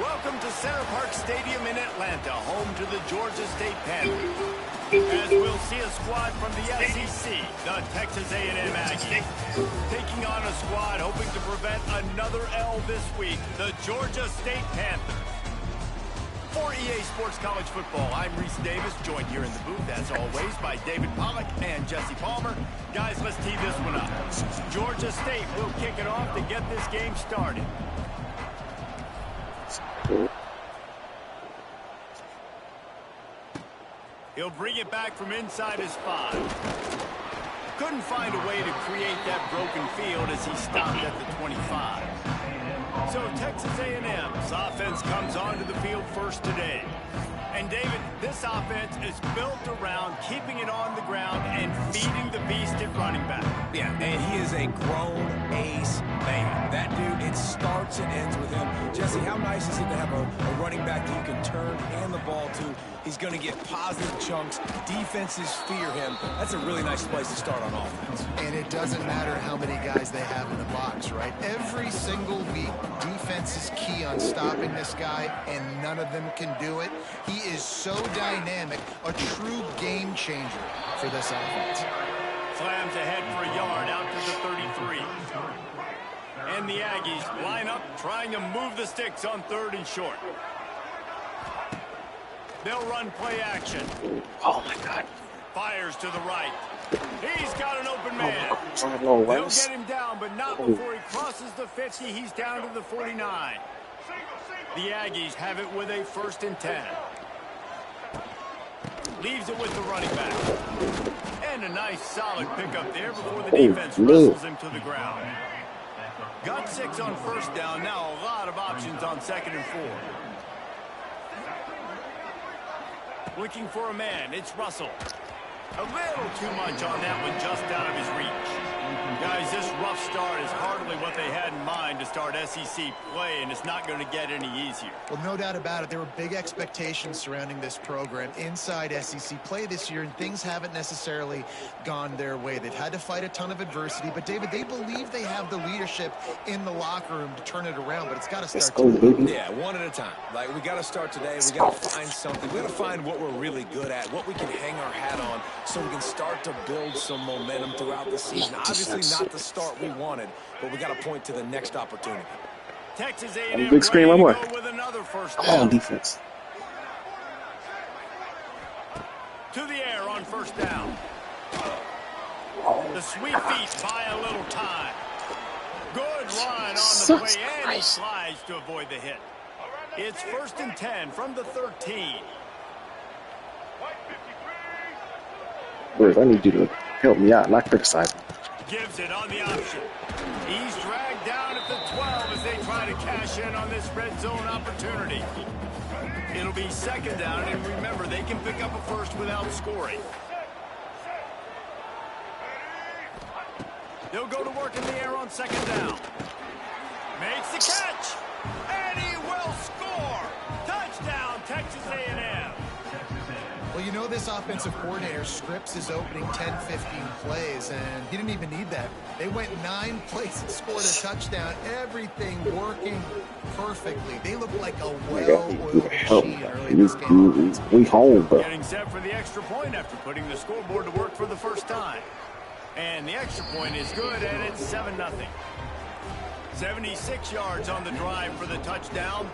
Welcome to Center Park Stadium in Atlanta, home to the Georgia State Panthers. As we'll see a squad from the SEC, the Texas A&M Aggies, taking on a squad hoping to prevent another L this week, the Georgia State Panthers. For EA Sports College Football, I'm Reese Davis, joined here in the booth, as always, by David Pollack and Jesse Palmer. Guys, let's tee this one up. Georgia State will kick it off to get this game started. He'll bring it back from inside his 5. Couldn't find a way to create that broken field as he stopped at the 25. So Texas A&M's offense comes onto the field first today. And David, this offense is built around keeping it on the ground and feeding the beast at running back. Yeah, and he is a grown ace man. That dude, it starts and ends with him. Jesse, how nice is it to have a running back that you can turn and the ball to? He's going to get positive chunks. Defenses fear him. That's a really nice place to start on offense. And it doesn't matter how many guys they have in the box, right? Every single week, defense is key on stopping this guy, and none of them can do it. He is so dynamic, a true game changer for this offense. Slams ahead for a yard out to the 33. And the Aggies line up trying to move the sticks on 3rd and short. They'll run play action. Oh my God. Fires to the right. He's got an open man. They'll get him down, but not before he crosses the 50. He's down to the 49. The Aggies have it with a 1st and 10. Leaves it with the running back. And a nice solid pickup there before the defense wrestles him to the ground. Got 6 on 1st down. Now a lot of options on 2nd and 4. Looking for a man. It's Russell. A little too much on that one, just out of his reach. Guys, this rough start is hardly what they had in mind to start SEC play, and it's not going to get any easier. Well, no doubt about it. There were big expectations surrounding this program inside SEC play this year, and things haven't necessarily gone their way. They've had to fight a ton of adversity, but, David, they believe they have the leadership in the locker room to turn it around, but it's got to start today. Yeah, one at a time. Like, we got to start today. We got to find something. We got to find what we're really good at, what we can hang our hat on, so we can start to build some momentum throughout the season. Obviously not the start we wanted, but we got to point to the next opportunity. Texas A&M big screen, my boy. with another 1st Come on, down. defense. To the air on 1st down. The sweet feet buy a little time. Good run on the play, and he slides to avoid the hit. It's 1st and 10 from the 13. Boys, I need you to help me out, not criticize me. Gives it on the option. He's dragged down at the 12 as they try to cash in on this red zone opportunity. It'll be 2nd down, and remember, they can pick up a 1st without scoring. They'll go to work in the air on 2nd down. Makes the catch, and he will score. Touchdown, Texas A&M. Well, you know this offensive coordinator scripts his opening 10, 15 plays, and he didn't even need that. They went 9 plays and scored a touchdown. Everything working perfectly. They look like a well-oiled machine early in this game. We home, bro. Getting set for the extra point after putting the scoreboard to work for the 1st time. And the extra point is good, and it's 7-0. 76 yards on the drive for the touchdown.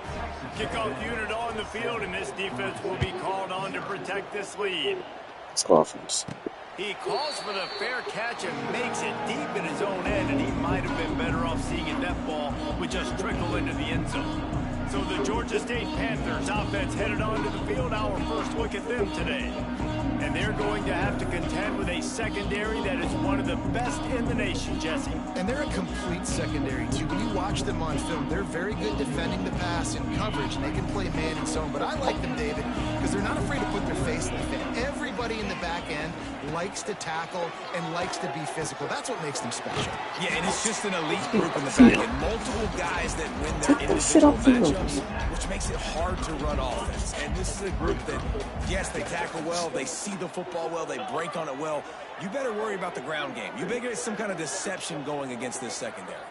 Kickoff unit on the field, and this defense will be called on to protect this lead. Let's go offense. He calls for the fair catch and makes it deep in his own end, and he might have been better off seeing it. That ball would just trickle into the end zone. So the Georgia State Panthers offense headed onto the field. Our first look at them today. And they're going to have to contend with a secondary that is one of the best in the nation, Jesse. And they're a complete secondary, too. When you watch them on film, they're very good defending the pass and coverage, and they can play man and zone. But I like them, David, because they're not afraid to put their face in the fan. Everybody in the back end likes to tackle and likes to be physical. That's what makes them special. Yeah, and it's just an elite group in the back end. Multiple guys that win their individual matchups, which makes it hard to run offense. And this is a group that, yes, they tackle well, they see the football well, they break on it well. You better worry about the ground game. You better get some kind of deception going against this secondary.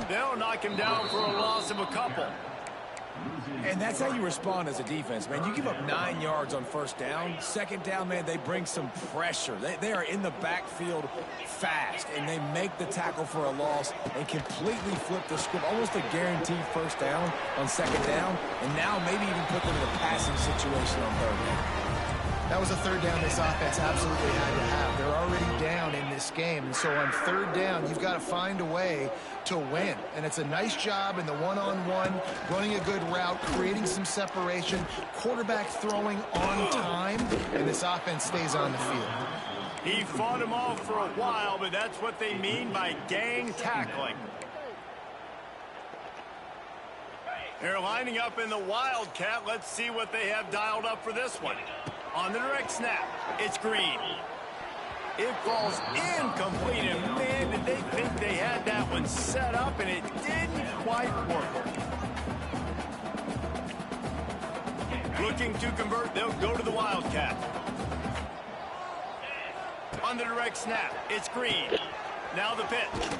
They'll knock him down for a loss of a couple. And that's how you respond as a defense, man. You give up 9 yards on first down. Second down, man, they bring some pressure. They are in the backfield fast, and they make the tackle for a loss and completely flip the script. Almost a guaranteed first down on second down, and now maybe even put them in a passing situation on third down. That was a third down this offense absolutely had to have. They're already down in this game, and so on third down, you've got to find a way to win. And it's a nice job in the one-on-one, running a good route, creating some separation, quarterback throwing on time, and this offense stays on the field. He fought him off for a while, but that's what they mean by gang tackling. They're lining up in the Wildcat. Let's see what they have dialed up for this one. On the direct snap, it's Green. It falls incomplete, and man, did they think they had that one set up, and it didn't quite work. Looking to convert, they'll go to the Wildcat. On the direct snap, it's Green. Now the pitch.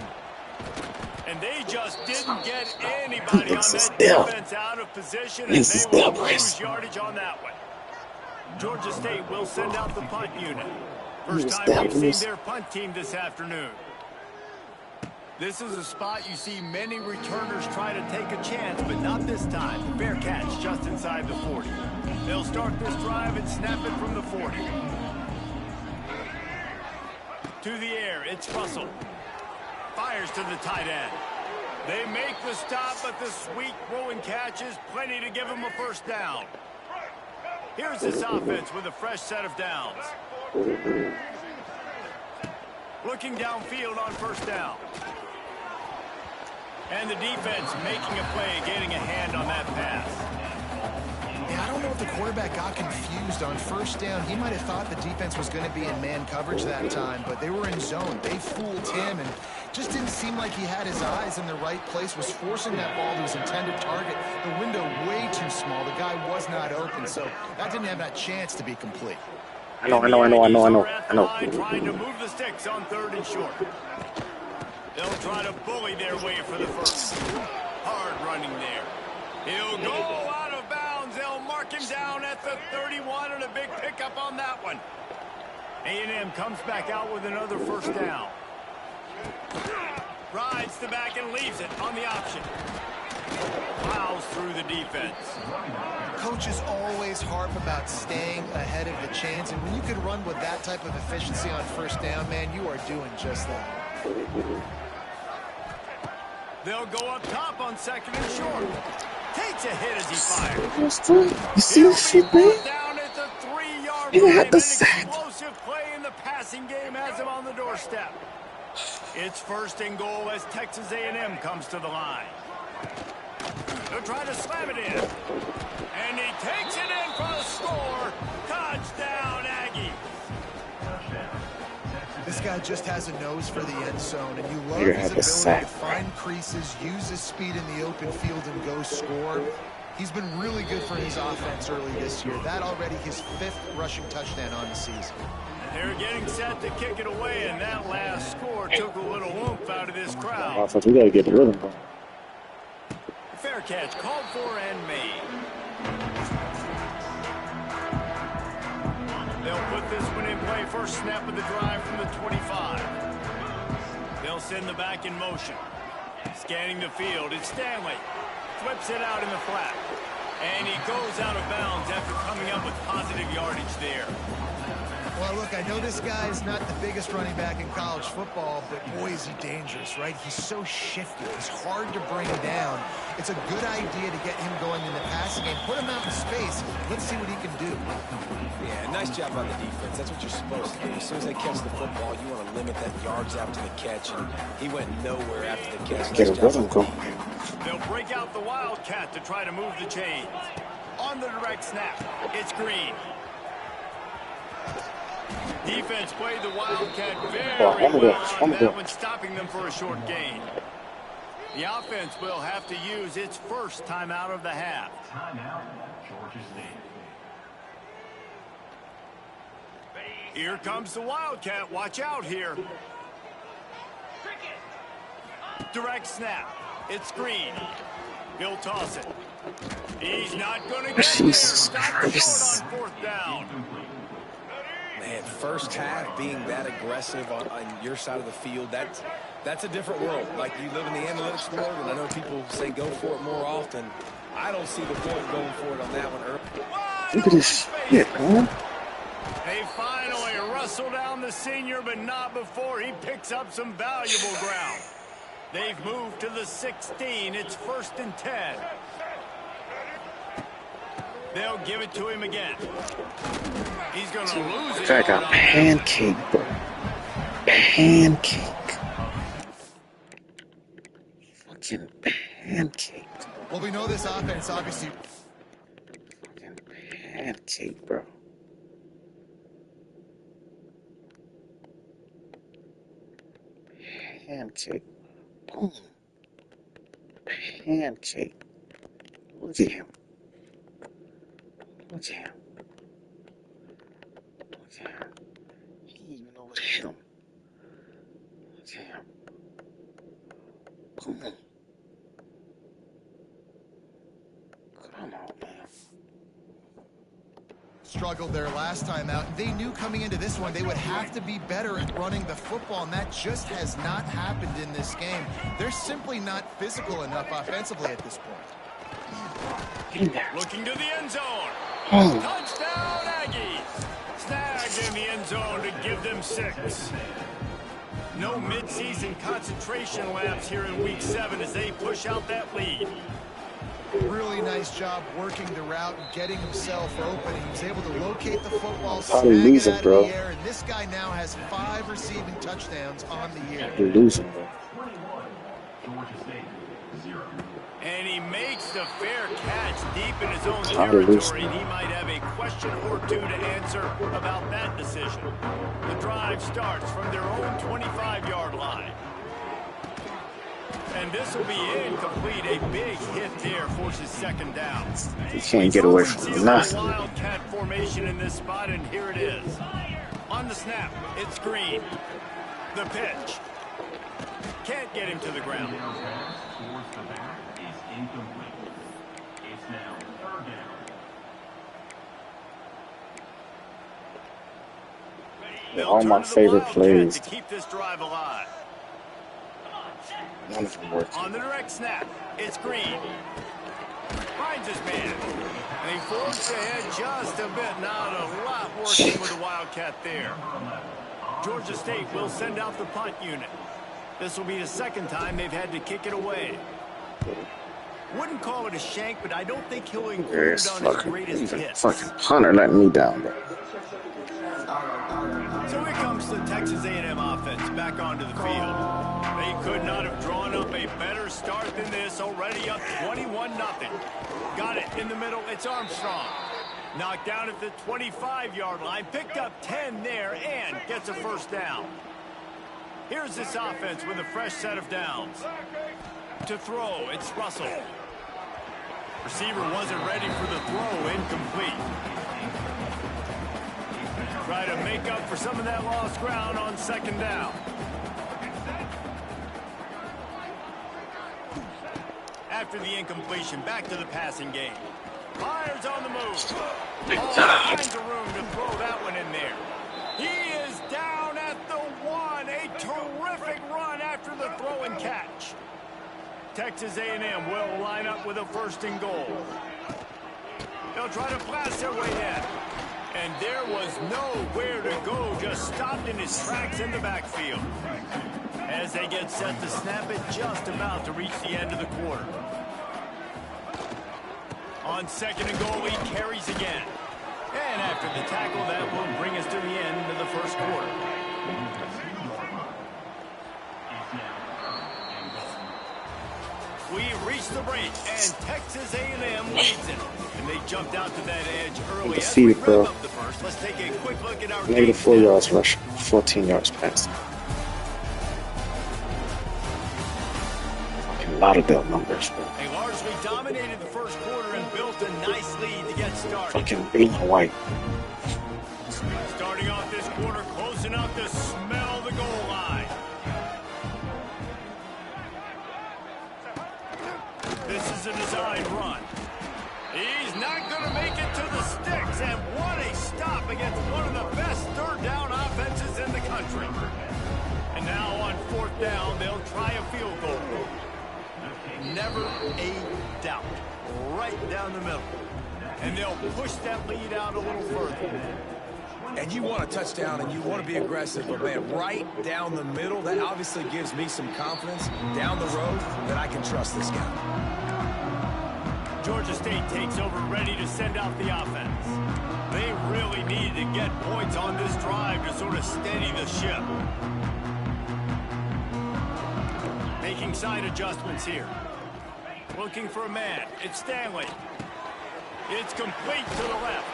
And they just didn't get anybody on that defense out of position, and they will lose yardage on that one. Georgia State will send out the punt unit. First time we've seen their punt team this afternoon. This is a spot you see many returners try to take a chance, but not this time. Fair catch just inside the 40. They'll start this drive and snap it from the 40. To the air, it's Russell. Fires to the tight end. They make the stop, but the sweet throw and catch is plenty to give them a first down. Here's this offense with a fresh set of downs. Looking downfield on first down. And the defense making a play, getting a hand on that pass. Yeah, I don't know if the quarterback got confused on first down. He might have thought the defense was going to be in man coverage that time, but they were in zone. They fooled him and just didn't seem like he had his eyes in the right place, was forcing that ball to his intended target. The window way too small. The guy was not open, so that didn't have that chance to be complete. I know. Trying to move the sticks on third and short. They'll try to bully their way for the first. Hard running there. He'll go out of bounds. They'll mark him down at the 31 and a big pickup on that one. A&M comes back out with another first down. Rides the back and leaves it on the option. Plows through the defense. Coaches always harp about staying ahead of the chains, and when you can run with that type of efficiency on first down, man, you are doing just that. They'll go up top on second and short. Takes a hit as he fires. You see this shit, man? Down at the 3-yard You line. had the An sack. explosive play in the passing game has him on the doorstep. It's first and goal as Texas A&M comes to the line. They'll try to slam it in. And he takes it in for the score. Touchdown, Aggie. This guy just has a nose for the end zone, and you love You his had the ability sack. to find creases, use his speed in the open field, and go score. He's been really good for his offense early this year. That already his 5th rushing touchdown on the season. They're getting set to kick it away, and that last score took a little oomph out of this crowd. So we gotta get the rhythm going. Fair catch called for and made. They'll put this one in play. First snap of the drive from the 25. They'll send the back in motion. Scanning the field, it's Stanley. Flips it out in the flat. And he goes out of bounds after coming up with positive yardage there. Well, look, I know this guy is not the biggest running back in college football, but boy, is he dangerous, right? He's so shifty. He's hard to bring down. It's a good idea to get him going in the passing game. Put him out in space. Let's see what he can do. Yeah, nice job on the defense. That's what you're supposed to do. As soon as they catch the football, you want to limit that yards after the catch, and he went nowhere after the catch. Get a rhythm going. They'll break out the Wildcat to try to move the chains. On the direct snap, it's Green. Defense played the Wildcat very well on that one, stopping them for a short gain. The offense will have to use its first timeout of the half. Timeout, Georgia State. Here comes the Wildcat. Watch out here. Direct snap. It's Green. He'll toss it. He's not going to get Jesus there. Christ. On fourth down. Man, first half being that aggressive on your side of the field, that's a different world. Like, you live in the analytics world, and I know people say go for it more often. I don't see the point going for it on that one early. Look at this shit, man. They finally wrestle down the senior, but not before he picks up some valuable ground. They've moved to the 16. It's 1st and 10. They'll give it to him again. He's going to lose it. I got pancake, bro. Pancake. Fucking pancake. Well, we know this offense, obviously. Fucking pancake, bro. Pancake. Boom. Pancake. Look at him. Look at him. Look at him. He didn't even know what hit him. Look at him. Boom. Come on, man. Struggled there last time out. They knew coming into this one they would have to be better at running the football, and that just has not happened in this game. They're simply not physical enough offensively at this point. Get in there. Looking to the end zone. Oh. Touchdown, Aggies. Snagged in the end zone to give them 6. No midseason concentration lapse here in Week 7 as they push out that lead. Really nice job working the route and getting himself open. He was able to locate the football, Probably snag it losing, out bro. of the air, and this guy now has 5 receiving touchdowns on the year. You're losing, bro. 21, Georgia State, 0. And he makes the fair catch deep in his own Probably losing. territory, and he might have a question or two to answer about that decision. The drive starts from their own 25-yard line. And this will be incomplete. A big hit there forces 2nd down. You can't get away from nothing. Wildcat formation in this spot, and here it is. On the snap, it's Green. The pitch. Can't get him to the ground. Towards the back is incomplete. It's now 3rd down. They'll All turn my to the favorite Wildcat plays. to keep this drive alive. None of them working. On the direct snap, it's Green. Finds his man. And he forced ahead just a bit. Not a lot working with the Wildcat there. Georgia State will send out the punt unit. This will be the 2nd time they've had to kick it away. Wouldn't call it a shank, but I don't think he'll include There's it on his fucking, greatest even hits. fucking punter letting me down, bro. So here comes the Texas A&M offense back onto the field. They could not have drawn up a better start than this, already up 21-0. Got it in the middle, it's Armstrong. Knocked down at the 25-yard line, picked up 10 there, and gets a 1st down. Here's this offense with a fresh set of downs. To throw, it's Russell. Receiver wasn't ready for the throw, incomplete. Try to make up for some of that lost ground on 2nd down. After the incompletion, back to the passing game. Fires on the move. All kinds of room to throw that one in there. He is down at the 1. A terrific run after the throw and catch. Texas A&M will line up with a 1st and goal. They'll try to blast their way in. And there was nowhere to go, just stopped in his tracks in the backfield. As they get set to snap it, just about to reach the end of the quarter. On 2nd and goal, he carries again. And after the tackle, that will bring us to the end of the 1st quarter. We reached the break, and Texas A&M leads it. And they jumped out to that edge early. Defeated, bro. Let's take a quick look at our Negative 4 yards rush, 14 yards pass. Fucking Lauderdale numbers, bro. They largely dominated the 1st quarter and built a nice lead to get started. Fucking Baylor White. Starting off this quarter close enough to smell the goal line. This is a design run. He's not going to make it to the sticks, and what a stop against one of the best third down offenses in the country. And now on fourth down, they'll try a field goal. Never a doubt. Right down the middle. And they'll push that lead out a little further. And you want a touchdown and you want to be aggressive, but man, right down the middle, that obviously gives me some confidence down the road that I can trust this guy. Georgia State takes over, ready to send out the offense. They really need to get points on this drive to sort of steady the ship. Making side adjustments here. Looking for a man. It's Stanley. It's complete to the left.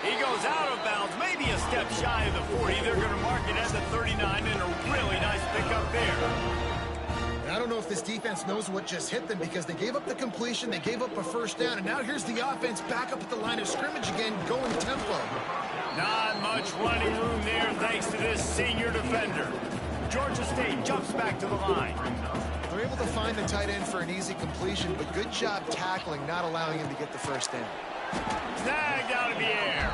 He goes out of bounds, maybe a step shy of the 40. They're going to mark it at the 39, and a really nice pickup there. And I don't know if this defense knows what just hit them because they gave up the completion, they gave up a first down, and now here's the offense back up at the line of scrimmage again, going tempo. Not much running room there thanks to this senior defender. Georgia State jumps back to the line. They're able to find the tight end for an easy completion, but good job tackling, not allowing him to get the first down. Snagged out of the air.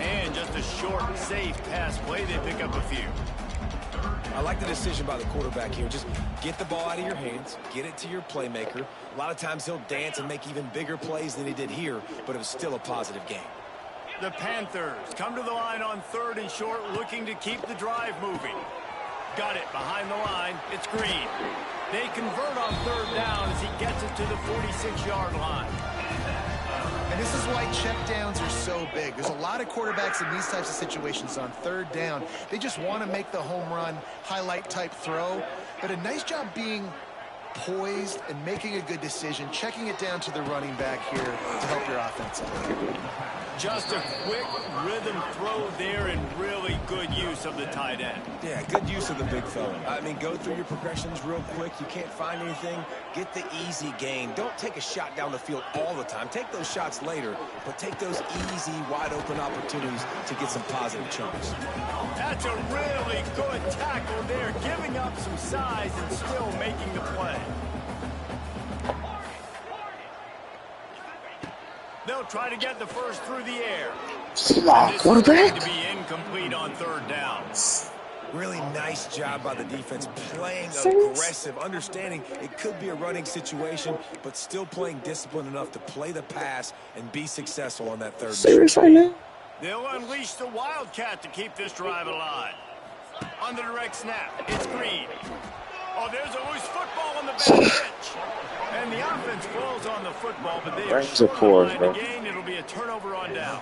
And just a short, safe pass play. They pick up a few. I like the decision by the quarterback here. Just get the ball out of your hands, get it to your playmaker. A lot of times he'll dance and make even bigger plays than he did here, but it was still a positive game. The Panthers come to the line on third and short, looking to keep the drive moving. Got it behind the line. It's Green. They convert on third down as he gets it to the 46-yard line. And this is why checkdowns are so big. There's a lot of quarterbacks in these types of situations on third down. They just want to make the home run, highlight type throw. But a nice job being poised and making a good decision, checking it down to the running back here to help your offense out. Just a quick rhythm throw there and really good use of the tight end. Yeah, good use of the big fella. I mean, go through your progressions real quick. You can't find anything. Get the easy gain. Don't take a shot down the field all the time. Take those shots later, but take those easy, wide-open opportunities to get some positive chunks. That's a really good tackle there, giving up some size and still making the play. They'll try to get the first through the air. Quarterback? To be incomplete on third down. Really nice job by the defense, playing aggressive, understanding it could be a running situation, but still playing disciplined enough to play the pass and be successful on that third. Serious right now? They'll unleash the Wildcat to keep this drive alive. On the direct snap, it's Green. Oh, there's a loose football on the back pitch. And the offense falls on the football, but they are short on the line to gain. It'll be a turnover on down.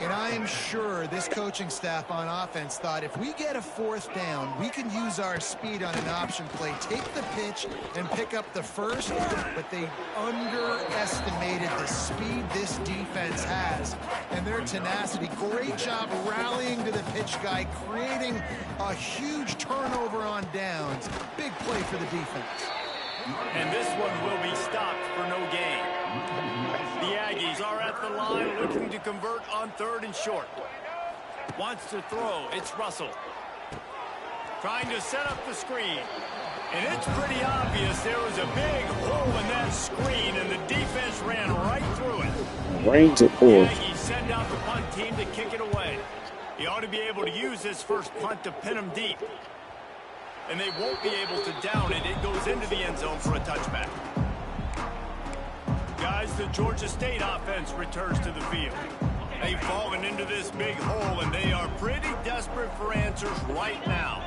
And I am sure this coaching staff on offense thought if we get a fourth down, we can use our speed on an option play, take the pitch, and pick up the first. But they underestimated the speed this defense has and their tenacity. Great job rallying to the pitch guy, creating a huge turnover on downs. Big play for the defense. And this one will be stopped for no gain. The Aggies are at the line looking to convert on third and short. Wants to throw. It's Russell. Trying to set up the screen. And it's pretty obvious there was a big hole in that screen, and the defense ran right through it. Rains of The force. Aggies send out the punt team to kick it away. He ought to be able to use his first punt to pin him deep. And they won't be able to down it. It goes into the end zone for a touchback. Guys, the Georgia State offense returns to the field. They've fallen into this big hole, and they are pretty desperate for answers right now.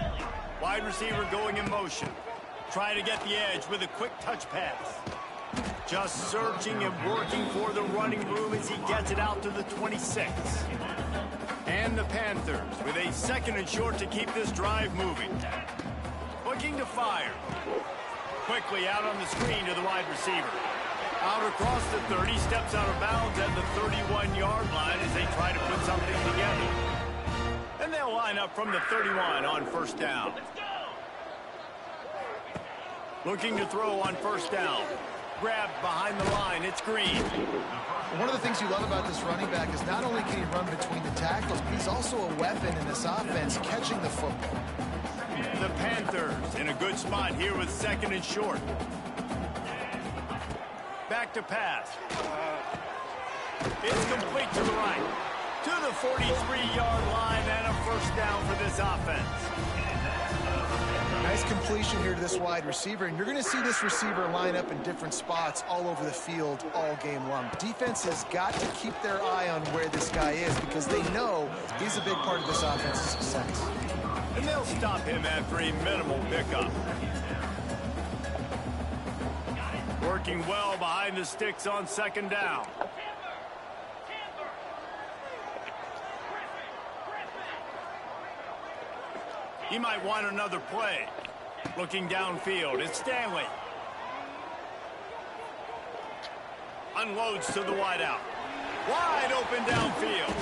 Wide receiver going in motion. Trying to get the edge with a quick touch pass. Just searching and working for the running room as he gets it out to the 26. And the Panthers with a second and short to keep this drive moving. Looking to fire. Quickly out on the screen to the wide receiver. Out across the 30, steps out of bounds at the 31-yard line as they try to put something together. And they'll line up from the 31 on first down. Looking to throw on first down. Grabbed behind the line, it's Green. One of the things you love about this running back is not only can he run between the tackles, but he's also a weapon in this offense, catching the football. The Panthers in a good spot here with second and short. Back to pass. It's complete to the right. To the 43-yard line and a first down for this offense. Nice completion here to this wide receiver, and you're going to see this receiver line up in different spots all over the field all game long. Defense has got to keep their eye on where this guy is because they know he's a big part of this offense's success. And they'll stop him after a minimal pickup. Working well behind the sticks on second down. He might want another play. Looking downfield, it's Stanley. Unloads to the wideout. Wide open downfield.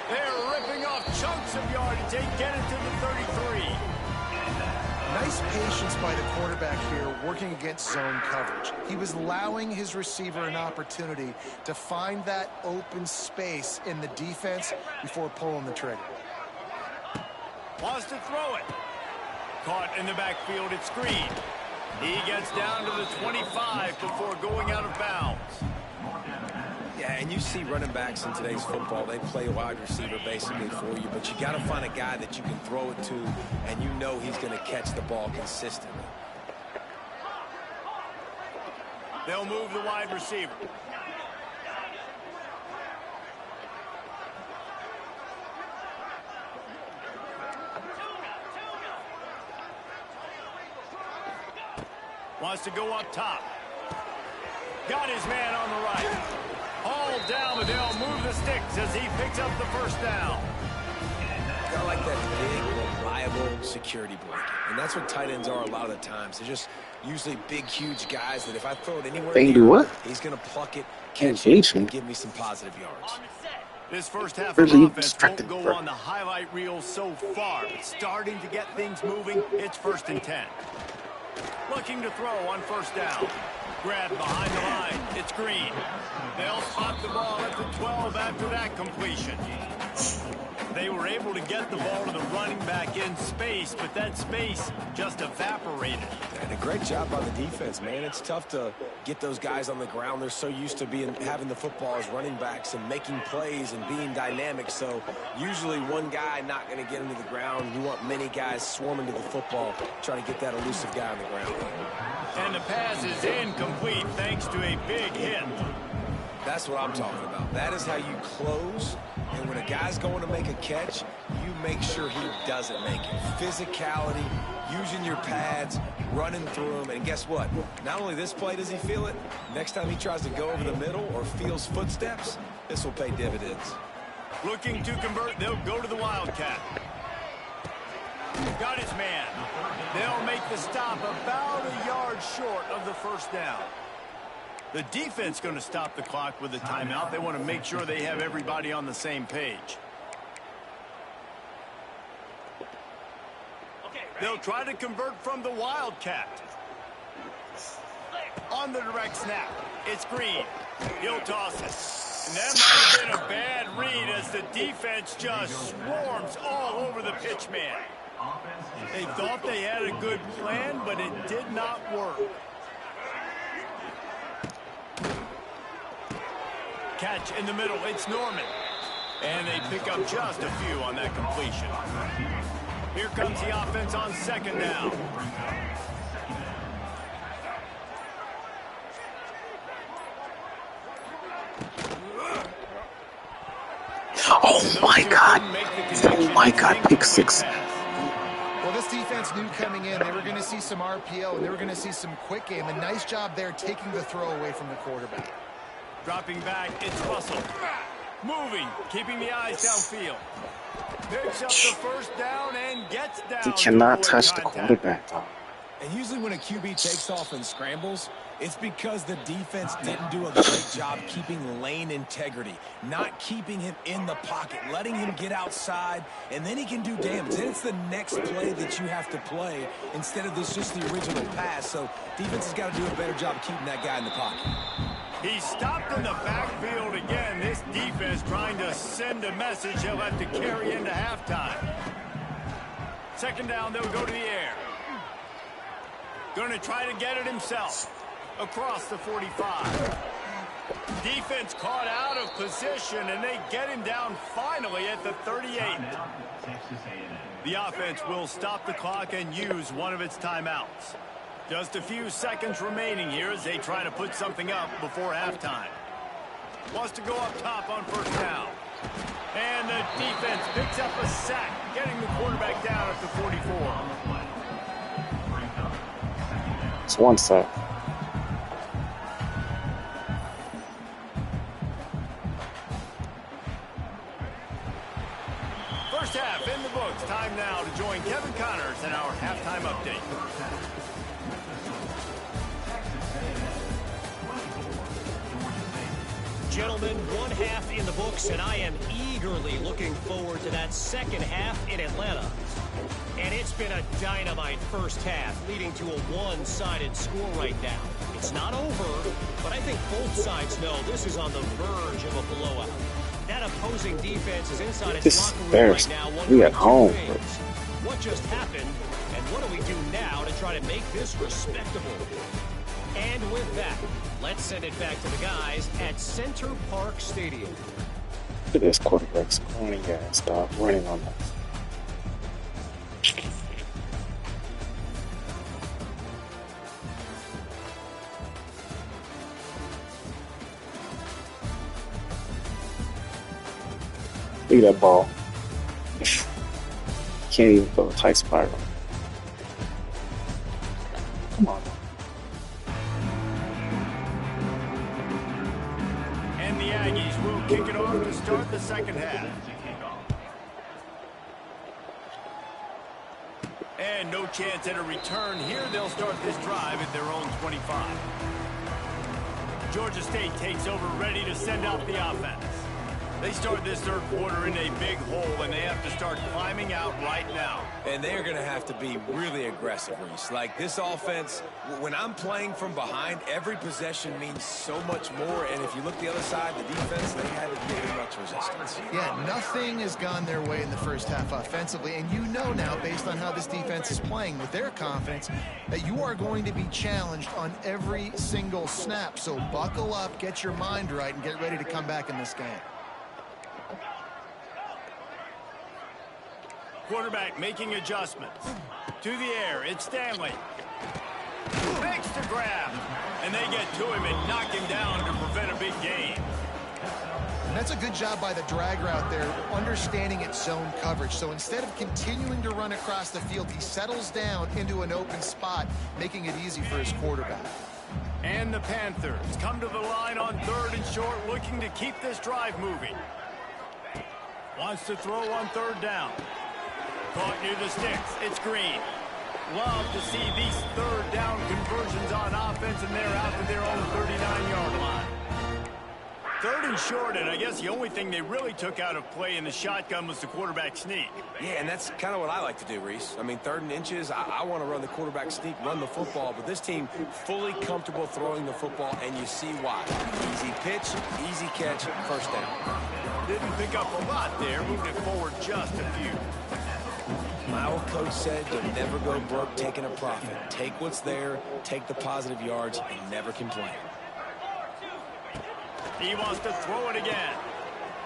They're ripping off chunks of yardage. They get it to the 33. Nice patience by the quarterback here working against zone coverage. He was allowing his receiver an opportunity to find that open space in the defense before pulling the trigger. Wants to throw it. Caught in the backfield, it's Green. He gets down to the 25 before going out of bounds. Yeah, and you see running backs in today's football, they play wide receiver basically for you, but you got to find a guy that you can throw it to, and you know he's going to catch the ball consistently. They'll move the wide receiver. Wants to go up top. Got his man on the right. Hauled down, but they'll move the sticks as he picks up the first down. Got like that big, reliable security blanket. And that's what tight ends are a lot of the times. They're just usually big, huge guys that if I throw it anywhere near, he's going to pluck it, catch it, and give me some positive yards. This first half of offense won't go on the highlight reel so far. But starting to get things moving, it's 1st and 10. Looking to throw on first down. Grab behind the line. It's Green. They'll spot the ball at the 12 after that completion. They were able to get the ball to the running back in space, but that space just evaporated. And a great job by the defense, man. It's tough to get those guys on the ground. They're so used to having the football as running backs and making plays and being dynamic. So usually one guy not going to get him to the ground. You want many guys swarming to the football, trying to get that elusive guy on the ground. And the pass is incomplete thanks to a big hit. That's what I'm talking about. That is how you close. And when a guy's going to make a catch, you make sure he doesn't make it. Physicality, using your pads, running through them. And guess what? Not only this play does he feel it, next time he tries to go over the middle or feels footsteps, this will pay dividends. Looking to convert, they'll go to the Wildcat. Got his man. They'll make the stop about a yard short of the first down. The defense going to stop the clock with a timeout. They want to make sure they have everybody on the same page. They'll try to convert from the Wildcat. On the direct snap, it's Green. He'll toss it. And that might have been a bad read as the defense just swarms all over the pitch man. They thought they had a good plan, but it did not work. Catch in the middle, it's Norman. And they pick up just a few on that completion. Here comes the offense on second down. Oh my God. Oh my God, pick six. Well, this defense knew coming in they were going to see some RPO and they were going to see some quick game. A nice job there taking the throw away from the quarterback. Dropping back, it's Russell. Moving, keeping the eyes downfield. Picks up the first down and gets down. He cannot touch the quarterback, though. And usually when a QB takes off and scrambles, it's because the defense didn't do a great job keeping lane integrity, not keeping him in the pocket, letting him get outside, and then he can do damage. Then it's the next play that you have to play instead of this just the original pass. So defense has got to do a better job of keeping that guy in the pocket. He's stopped in the backfield again. This defense trying to send a message he'll have to carry into halftime. Second down, they'll go to the air. Going to try to get it himself. Across the 45. Defense caught out of position, and they get him down finally at the 38. Texas A&M. The offense will stop the clock and use one of its timeouts. Just a few seconds remaining here as they try to put something up before halftime. Wants to go up top on first down. And the defense picks up a sack, getting the quarterback down at the 44. It's one sack. First half in the books. Time now to join Kevin Connors in our halftime update. Gentlemen, one half in the books, and I am eagerly looking forward to that second half in Atlanta. And it's been a dynamite first half, leading to a one-sided score right now. It's not over, but I think both sides know this is on the verge of a blowout. That opposing defense is inside its This is locker room right embarrassing. now. We at home. What just happened, and what do we do now to try to make this respectable? And with that, let's send it back to the guys at Center Park Stadium. Look at this quarterback's corny ass dog running on us. Look at that ball. Can't even throw a tight spiral. Come on. And the Aggies will kick it off to start the second half. And no chance at a return here. They'll start this drive at their own 25. Georgia State takes over, ready to send out the offense. They start this third quarter in a big hole, and they have to start climbing out right now. And they're going to have to be really aggressive, Reese. Like, this offense, when I'm playing from behind, every possession means so much more. And if you look the other side, the defense, they haven't given much resistance. Yeah, nothing has gone their way in the first half offensively. And you know now, based on how this defense is playing with their confidence, that you are going to be challenged on every single snap. So buckle up, get your mind right, and get ready to come back in this game. Quarterback making adjustments. To the air, it's Stanley. Makes the grab. And they get to him and knock him down to prevent a big gain. And that's a good job by the drag route there, understanding its zone coverage. So instead of continuing to run across the field, he settles down into an open spot, making it easy for his quarterback. And the Panthers come to the line on third and short, looking to keep this drive moving. Wants to throw on third down. Caught near the sticks. It's Green. Love to see these third down conversions on offense, and they're out to their own 39-yard line. Third and short, and I guess the only thing they really took out of play in the shotgun was the quarterback sneak. Yeah, and that's kind of what I like to do, Reese. I mean, third and inches, I want to run the quarterback sneak, run the football, but this team fully comfortable throwing the football, and you see why. Easy pitch, easy catch, first down. Didn't pick up a lot there, moved it forward just a few. My old coach said you'll never go broke taking a profit. Take what's there, take the positive yards, and never complain. He wants to throw it again.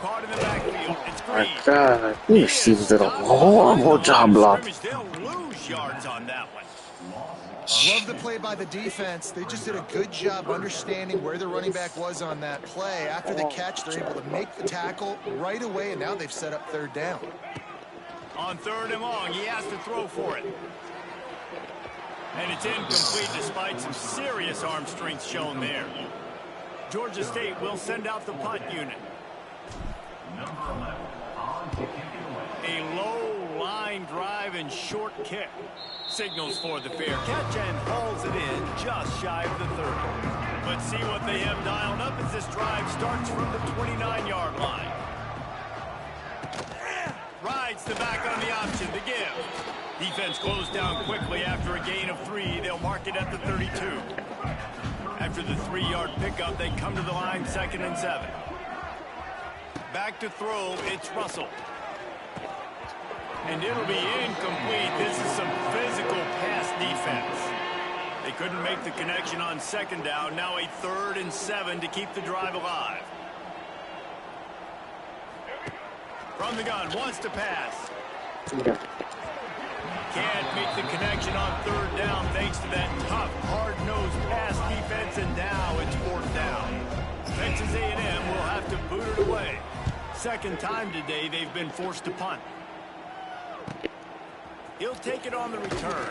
Caught in the backfield. It's Green. My God, you receivers did a horrible job blocking. They'll lose yards on that one. Love the play by the defense. They just did a good job understanding where the running back was on that play. After the catch, they're able to make the tackle right away, and now they've set up third down. On third and long, he has to throw for it. And it's incomplete despite some serious arm strength shown there. Georgia State will send out the punt unit. A low line drive and short kick. Signals for the fair catch and hauls it in just shy of the 30. Let's see what they have dialed up as this drive starts from the 29-yard line. Rides the back on the option to give. Defense closed down quickly after a gain of 3. They'll mark it at the 32. After the 3-yard pickup, they come to the line 2nd and 7. Back to throw, it's Russell. And it'll be incomplete. This is some physical pass defense. They couldn't make the connection on second down. Now a 3rd and 7 to keep the drive alive. From the gun, wants to pass. Can't make the connection on 3rd down thanks to that tough, hard-nosed pass defense, and now it's 4th down. Texas A&M will have to boot it away. Second time today they've been forced to punt. He'll take it on the return.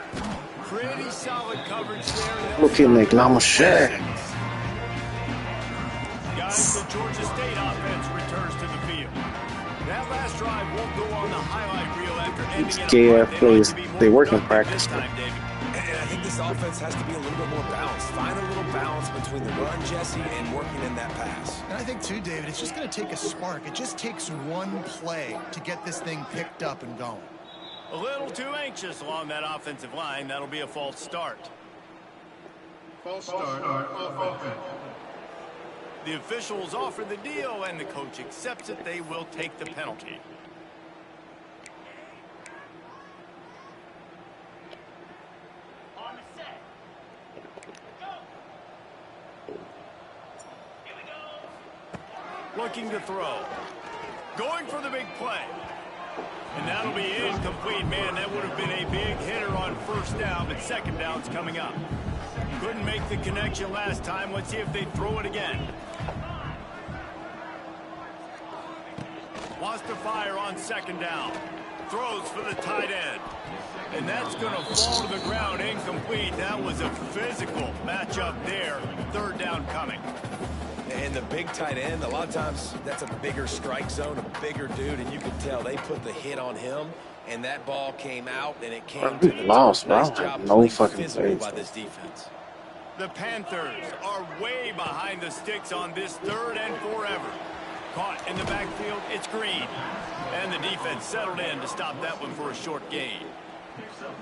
Pretty solid coverage there. Looking like Lama Share. Guys, the Georgia State offense returns to the field. That last drive won't go on the highlight reel after ending in a punt. Plays. They work in practice. And I think this offense has to be a little bit more balanced. Find a little balance between the run, Jesse, and working in that pass. And I think, too, David, it's just going to take a spark. It just takes one play to get this thing picked up and going. A little too anxious along that offensive line. That'll be a false start. False start of offense. The officials offer the deal, and the coach accepts it. They will take the penalty. On the set. Go. Here we go. Looking to throw. Going for the big play. And that'll be incomplete. Man, that would have been a big hitter on 1st down, but 2nd down's coming up. Couldn't make the connection last time. Let's see if they throw it again. Wants to fire on 2nd down. Throws for the tight end. And that's going to fall to the ground incomplete. That was a physical matchup there. 3rd down coming. And the big tight end, a lot of times that's a bigger strike zone, a bigger dude, and you can tell they put the hit on him, and that ball came out, and it came to the lost, nice bro. job No played fucking physical plays. by this defense. The Panthers are way behind the sticks on this 3rd and forever. Caught in the backfield, it's Green. And the defense settled in to stop that one for a short gain.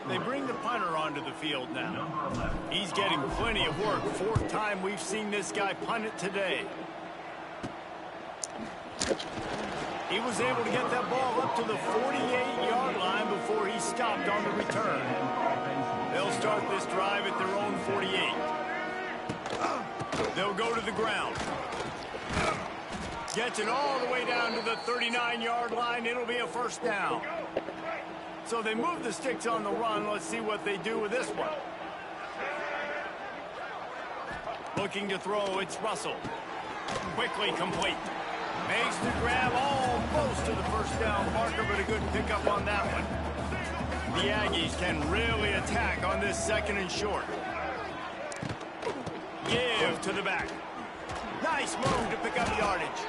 They bring the punter onto the field now. He's getting plenty of work. 4th time we've seen this guy punt it today. He was able to get that ball up to the 48-yard line before he stopped on the return. They'll start this drive at their own 48. They'll go to the ground. Gets it all the way down to the 39-yard line. It'll be a 1st down. So they move the sticks on the run. Let's see what they do with this one. Looking to throw, it's Russell. Quickly complete. Makes the grab almost to the 1st down marker, but a good pickup on that one. The Aggies can really attack on this 2nd and short. Give to the back. Nice move to pick up yardage.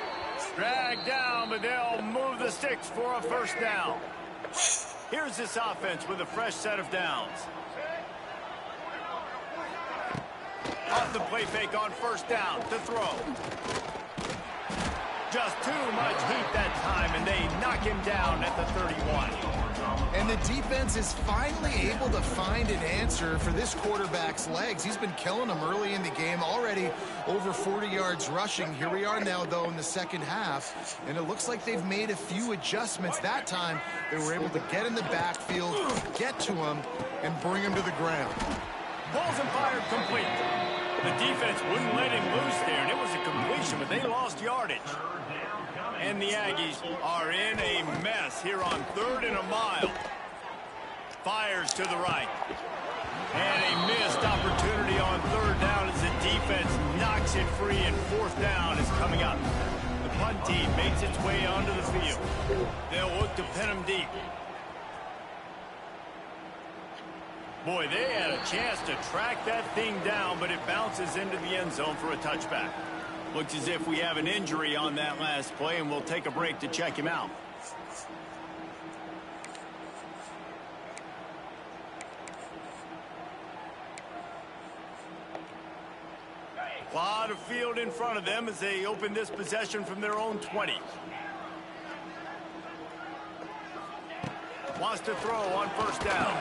Drag down, but they'll move the sticks for a 1st down. Here's this offense with a fresh set of downs. Off the play fake on 1st down to throw. Just too much heat that time, and they knock him down at the 31. And the defense is finally able to find an answer for this quarterback's legs. He's been killing them early in the game, already over 40 yards rushing. Here we are now, though, in the 2nd half, and it looks like they've made a few adjustments. That time, they were able to get in the backfield, get to him, and bring him to the ground. Balls and fired complete. The defense wouldn't let him loose there, and it was a completion, but they lost yardage. And the Aggies are in a mess here on 3rd and a mile. Fires to the right. And a missed opportunity on 3rd down as the defense knocks it free, and 4th down is coming up. The punt team makes its way onto the field. They'll look to pin him deep. Boy, they had a chance to track that thing down, but it bounces into the end zone for a touchback. Looks as if we have an injury on that last play, and we'll take a break to check him out. A lot of field in front of them as they open this possession from their own 20. Wants to throw on 1st down.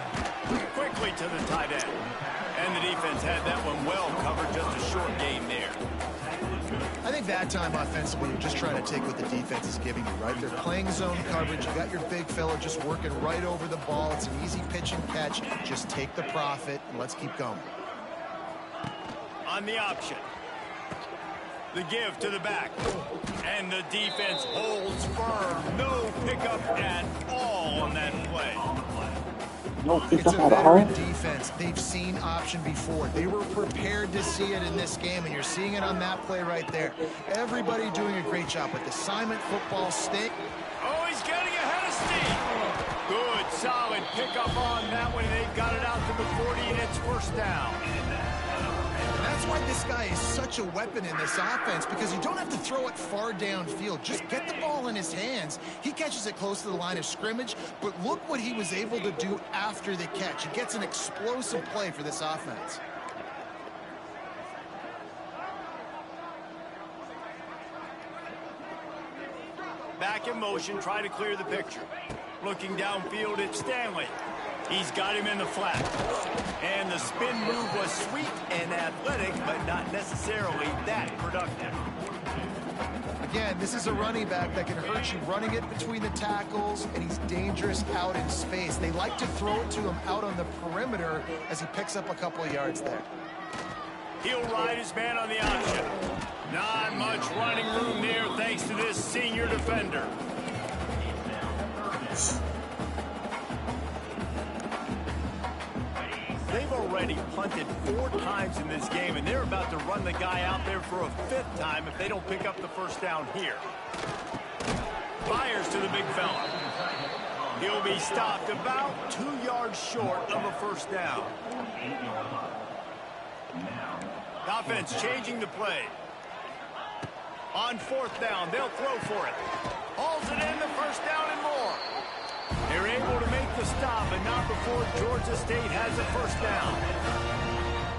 Quickly to the tight end. And the defense had that one well covered, just a short gain there. I think that time offensively, you're just trying to take what the defense is giving you, right? They're playing zone coverage. You got your big fella just working right over the ball. It's an easy pitch and catch. Just take the profit, and let's keep going. on the option. The give to the back. And the defense holds firm. No pickup at all on that play. It's a veteran defense. They've seen option before. They were prepared to see it in this game, and you're seeing it on that play right there. Everybody doing a great job with assignment football stick. Oh, he's getting ahead of steam. Good, solid pickup on that one. They've got it out to the 40, and it's first down. That's why this guy is such a weapon in this offense, because you don't have to throw it far downfield. Just get the ball in his hands. He catches it close to the line of scrimmage, but look what he was able to do after the catch. He gets an explosive play for this offense. Back in motion, try to clear the picture. Looking downfield, it's Stanley. He's got him in the flat. And the spin move was sweet and athletic, but not necessarily that productive. Again, this is a running back that can hurt you running it between the tackles, and he's dangerous out in space. They like to throw it to him out on the perimeter as he picks up a couple of yards there. He'll ride his man on the option. Not much running room there thanks to this senior defender. They've already punted 4 times in this game, and they're about to run the guy out there for a 5th time if they don't pick up the first down here. Fires to the big fella. He'll be stopped about 2 yards short of a first down. Offense changing the play. On 4th down, they'll throw for it. Hauls it in, the first down and more. They're able to make the stop, but not before Georgia State has a first down.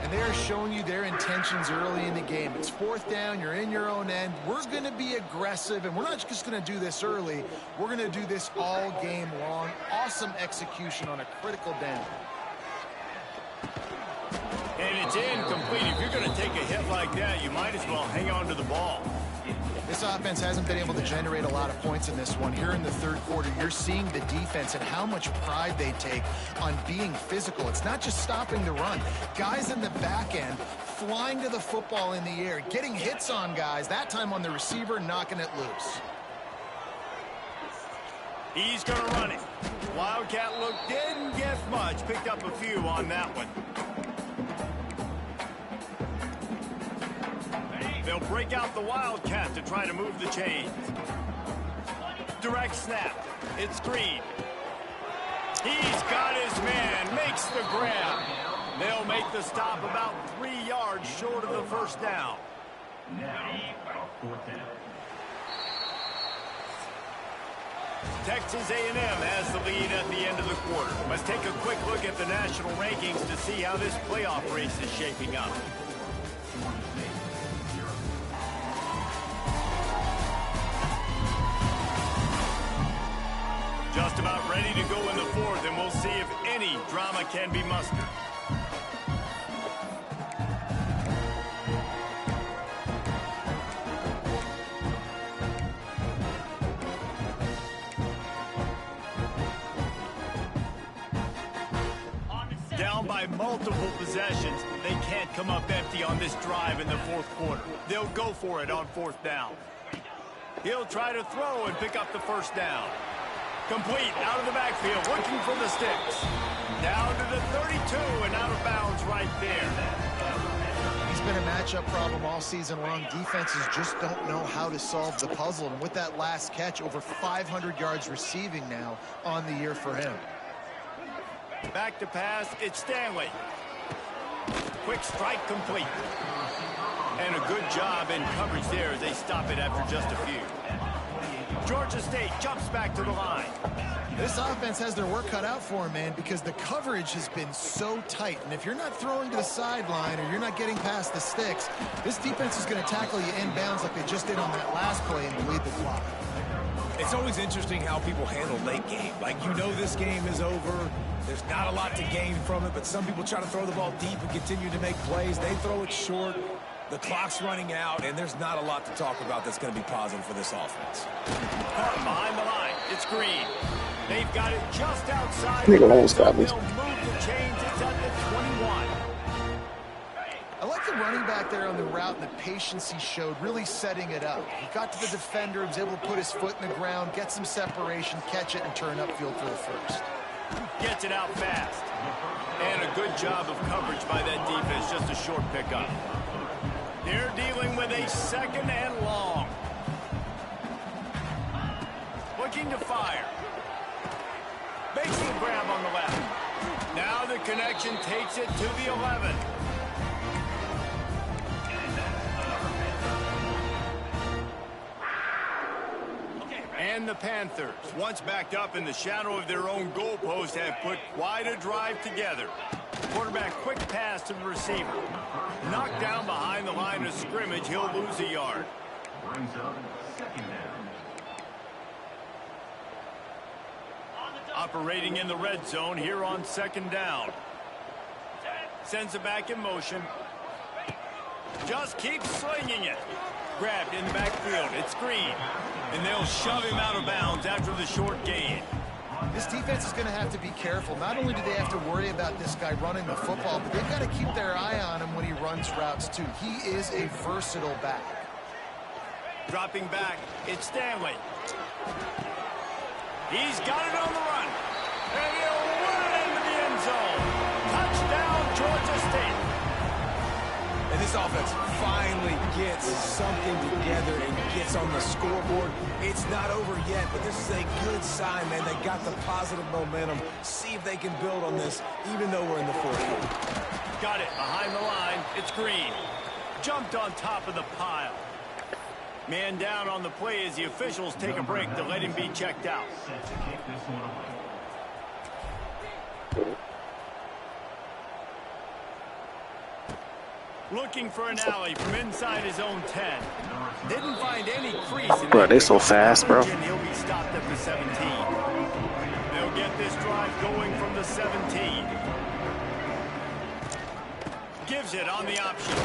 And they're showing you their intentions early in the game. It's 4th down, you're in your own end. We're going to be aggressive, and we're not just going to do this early. We're going to do this all game long. Awesome execution on a critical down. And it's incomplete. If you're going to take a hit like that, you might as well hang on to the ball. This offense hasn't been able to generate a lot of points in this one. Here in the 3rd quarter, you're seeing the defense and how much pride they take on being physical. It's not just stopping the run. Guys in the back end flying to the football in the air, getting hits on guys, that time on the receiver, knocking it loose. He's going to run it. Wildcat look didn't get much. Picked up a few on that one. They'll break out the Wildcat to try to move the chains. Direct snap. It's Green. He's got his man. Makes the grab. They'll make the stop about 3 yards short of the first down. Now, 4th down. Texas A&M has the lead at the end of the quarter. Let's take a quick look at the national rankings to see how this playoff race is shaping up. Just about ready to go in the 4th, and we'll see if any drama can be mustered. Down by multiple possessions, they can't come up empty on this drive in the 4th quarter. They'll go for it on 4th down. He'll try to throw and pick up the first down. Complete out of the backfield, looking for the sticks. Down to the 32 and out of bounds right there. He's been a matchup problem all season long. Defenses just don't know how to solve the puzzle. And with that last catch, over 500 yards receiving now on the year for him. Back to pass, it's Stanley. Quick strike complete. And a good job in coverage there as they stop it after just a few. Georgia State jumps back to the line. This offense has their work cut out for them, man, because the coverage has been so tight. And if you're not throwing to the sideline or you're not getting past the sticks, this defense is going to tackle you inbounds like they just did on that last play and bleed the clock. It's always interesting how people handle late game. Like, you know this game is over. There's not a lot to gain from it, but some people try to throw the ball deep and continue to make plays. They throw it short. The clock's running out, and there's not a lot to talk about that's going to be positive for this offense. Caught behind the line. It's Green. They've got it just outside. Nigga almost got me. They'll move the chains. It's at the 21. I like like the running back there on the route and the patience he showed, really setting it up. He got to the defender, was able to put his foot in the ground, get some separation, catch it, and turn upfield for the first. Gets it out fast. And a good job of coverage by that defense, just a short pickup. They're dealing with a 2nd and long. Looking to fire. Makes the grab on the left. Now the connection takes it to the 11. And the Panthers, once backed up in the shadow of their own goalpost, have put quite a drive together. Quarterback quick pass to the receiver. Knocked down behind the line of scrimmage, he'll lose a yard. Brings up 2nd down. Operating in the red zone here on 2nd down. Sends it back in motion. Just keeps slinging it. Grabbed in the backfield. It's Green. And they'll shove him out of bounds after the short gain. This defense is going to have to be careful. Not only do they have to worry about this guy running the football, but they've got to keep their eye on him when he runs routes, too. He is a versatile back. Dropping back, it's Stanley. He's got it on the run. And he'll run it into the end zone. Touchdown, Georgia State. And this offense finally gets something together and gets on the scoreboard. It's not over yet, but this is a good sign, man. They got the positive momentum. See if they can build on this, even though we're in the 4th. Got it behind the line. It's Green. Jumped on top of the pile. Man down on the play as the officials take a break to let him be checked out. Set to kick this one away. Looking for an alley from inside his own 10. Didn't find any crease in Bro, they so fast, bro. He'll be stopped at the 17. They'll get this drive going from the 17. Gives it on the option.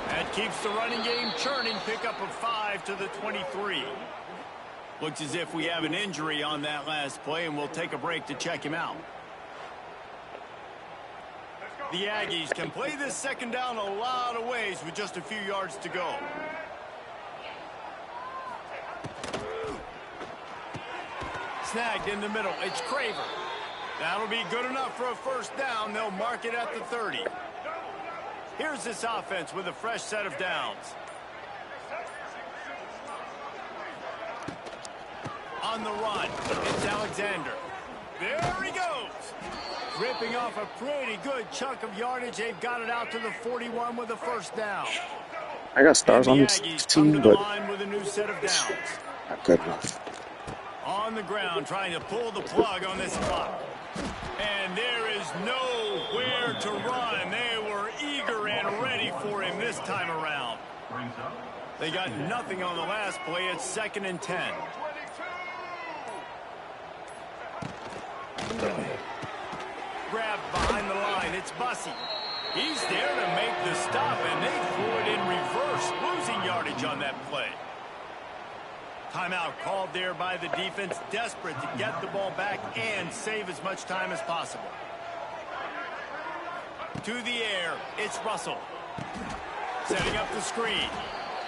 That keeps the running game churning. Pickup of 5 to the 23. Looks as if we have an injury on that last play, and we'll take a break to check him out. The Aggies can play this 2nd down a lot of ways with just a few yards to go. Snagged in the middle. It's Craver. That'll be good enough for a 1st down. They'll mark it at the 30. Here's this offense with a fresh set of downs. On the run, it's Alexander. There he goes. Ripping off a pretty good chunk of yardage. They've got it out to the 41 with a 1st down. I got stars on this team, but with a new set of downs. not good enough. On the ground, trying to pull the plug on this clock. And there is nowhere to run. They were eager and ready for him this time around. Brings up. They got nothing on the last play. It's 2nd and 10. Grabbed behind the line. It's Bussey. He's there to make the stop, and they threw it in reverse, losing yardage on that play. Timeout called there by the defense, desperate to get the ball back and save as much time as possible. To the air, it's Russell. Setting up the screen.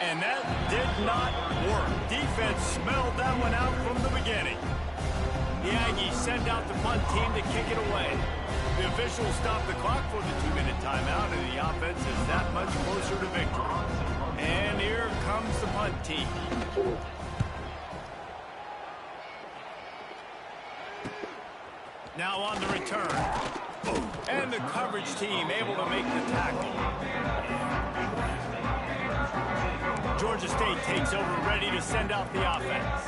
And that did not work. Defense smelled that one out from the beginning. The Aggies send out the punt team to kick it away. The officials stop the clock for the 2-minute timeout, and the offense is that much closer to victory. And here comes the punt team. Now on the return. And the coverage team able to make the tackle. Georgia State takes over, ready to send out the offense.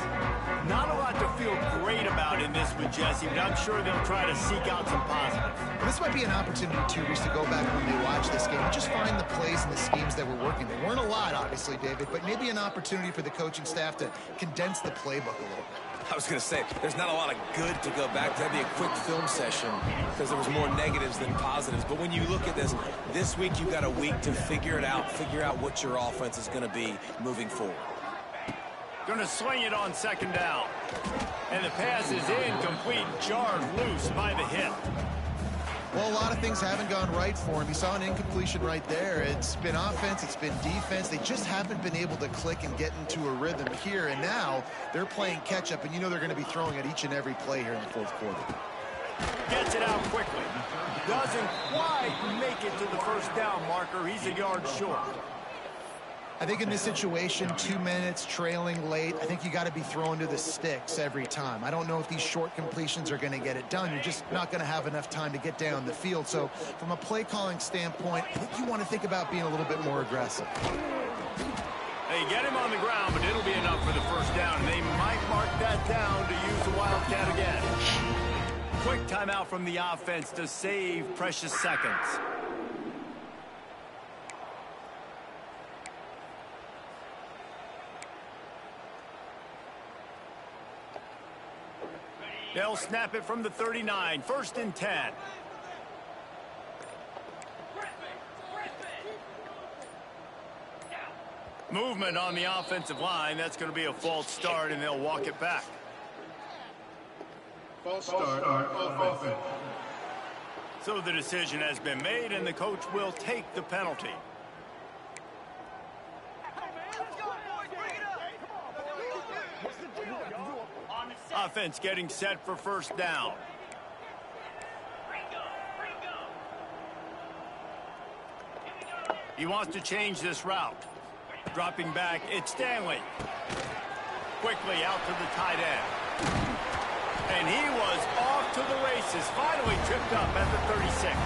Not a lot to feel great about in this with Jesse, but I'm sure they'll try to seek out some positives. Well, this might be an opportunity, too, Reese, to go back when they watch this game and just find the plays and the schemes that were working. There weren't a lot, obviously, David, but maybe an opportunity for the coaching staff to condense the playbook a little bit. I was going to say, there's not a lot of good to go back to. That'd be a quick film session because there was more negatives than positives. But when you look at this week you got a week to figure it out, figure out what your offense is going to be moving forward. Going to swing it on 2nd down. And the pass is incomplete, jarred loose by the hip. Well, a lot of things haven't gone right for him. You saw an incompletion right there. It's been offense, it's been defense. They just haven't been able to click and get into a rhythm here. And now they're playing catch-up, and you know they're going to be throwing at each and every play here in the fourth quarter. Gets it out quickly. Doesn't quite make it to the first down marker. He's a yard short. I think in this situation, 2 minutes, trailing late, I think you got to be throwing to the sticks every time. I don't know if these short completions are going to get it done. You're just not going to have enough time to get down the field. So from a play calling standpoint, I think you want to think about being a little bit more aggressive. They get him on the ground, but it'll be enough for the first down. And they might mark that down to use the Wildcat again. Quick timeout from the offense to save precious seconds. They'll snap it from the 39. 1st and 10. Movement on the offensive line. That's going to be a false start, and they'll walk it back. False start offense. So the decision has been made, and the coach will take the penalty. Offense getting set for first down. He wants to change this route. Dropping back, it's Stanley. Quickly out to the tight end. And he was off to the races. Finally tripped up at the 36.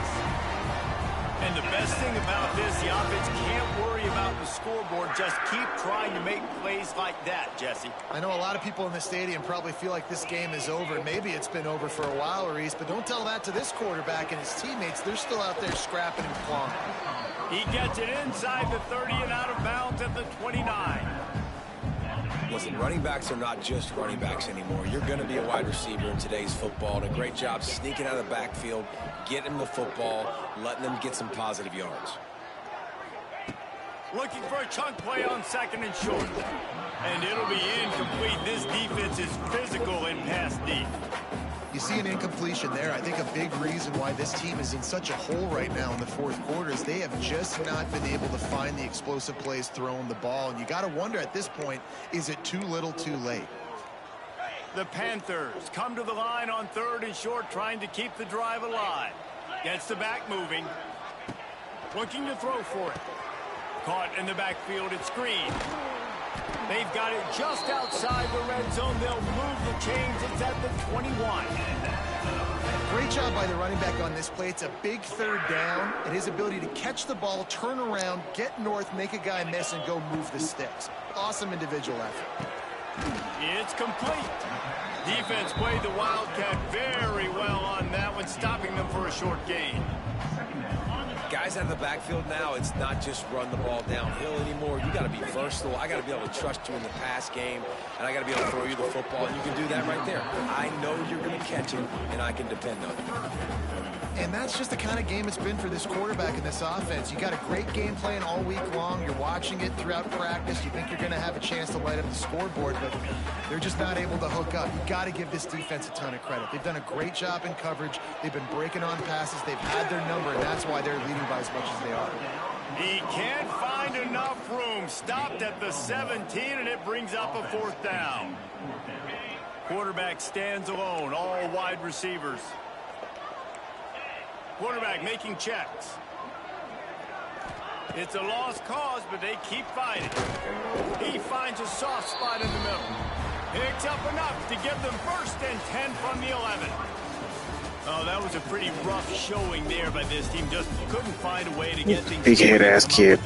And the best thing about this, the offense can't worry about the scoreboard. Just keep trying to make plays like that, Jesse. I know a lot of people in the stadium probably feel like this game is over. Maybe it's been over for a while, Reese, but don't tell that to this quarterback and his teammates. They're still out there scrapping and clawing. He gets it inside the 30 and out of bounds at the 29. Listen, running backs are not just running backs anymore. You're going to be a wide receiver in today's football, and a great job sneaking out of the backfield, getting the football, letting them get some positive yards. Looking for a chunk play on 2nd and short. And it'll be incomplete. This defense is physical in pass deep. You see an incompletion there. I think a big reason why this team is in such a hole right now in the fourth quarter is they have just not been able to find the explosive plays throwing the ball. And you got to wonder at this point, is it too little too late? The Panthers come to the line on 3rd and short, trying to keep the drive alive. Gets the back moving. Looking to throw for it. Caught in the backfield, it's Green. They've got it just outside the red zone. They'll move the chains. It's at the 21. Great job by the running back on this play. It's a big 3rd down, and his ability to catch the ball, turn around, get north, make a guy miss, and go move the sticks. Awesome individual effort. It's complete. Defense played the Wildcat very well on that one, stopping them for a short gain. Guys out of the backfield now, it's not just run the ball downhill anymore. You got to be versatile. I got to be able to trust you in the pass game, and I got to be able to throw you the football, and you can do that right there. I know you're going to catch it, and I can depend on it. And that's just the kind of game it's been for this quarterback in this offense. You got a great game plan all week long. You're watching it throughout practice. You think you're going to have a chance to light up the scoreboard, but they're just not able to hook up. You got to give this defense a ton of credit. They've done a great job in coverage. They've been breaking on passes. They've had their number, and that's why they're leading by as much as they are. He can't find enough room. Stopped at the 17, and it brings up a 4th down. Quarterback stands alone, all wide receivers. Quarterback making checks. It's a lost cause, but they keep fighting. He finds a soft spot in the middle. Picks up enough to give them 1st and 10 from the 11. Oh, that was a pretty rough showing there by this team. Just couldn't find a way to get things big head ass kid.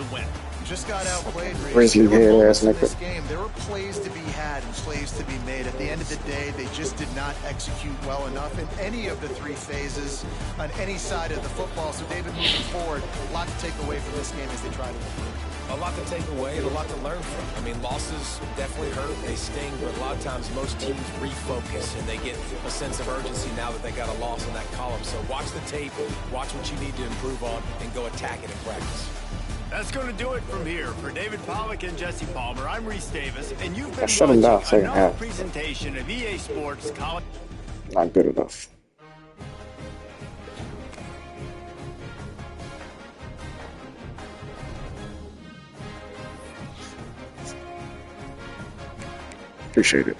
Just got outplayed. Grizzly head ass in nigga. this game. There were plays to be had and plays to be made. At the end of the day, they just did not execute well enough in any of the 3 phases on any side of the football. So David, moving forward, a lot to take away from this game as they try to improve. A lot to take away and a lot to learn from. I mean, losses definitely hurt. They sting, but a lot of times most teams refocus and they get a sense of urgency now that they got a loss in that column. So watch the tape, watch what you need to improve on, and go attack it in practice. That's going to do it from here. For David Pollack and Jesse Palmer, I'm Reese Davis, and you've been shut him down watching second another half. presentation of EA Sports College. Not good enough. Appreciate it.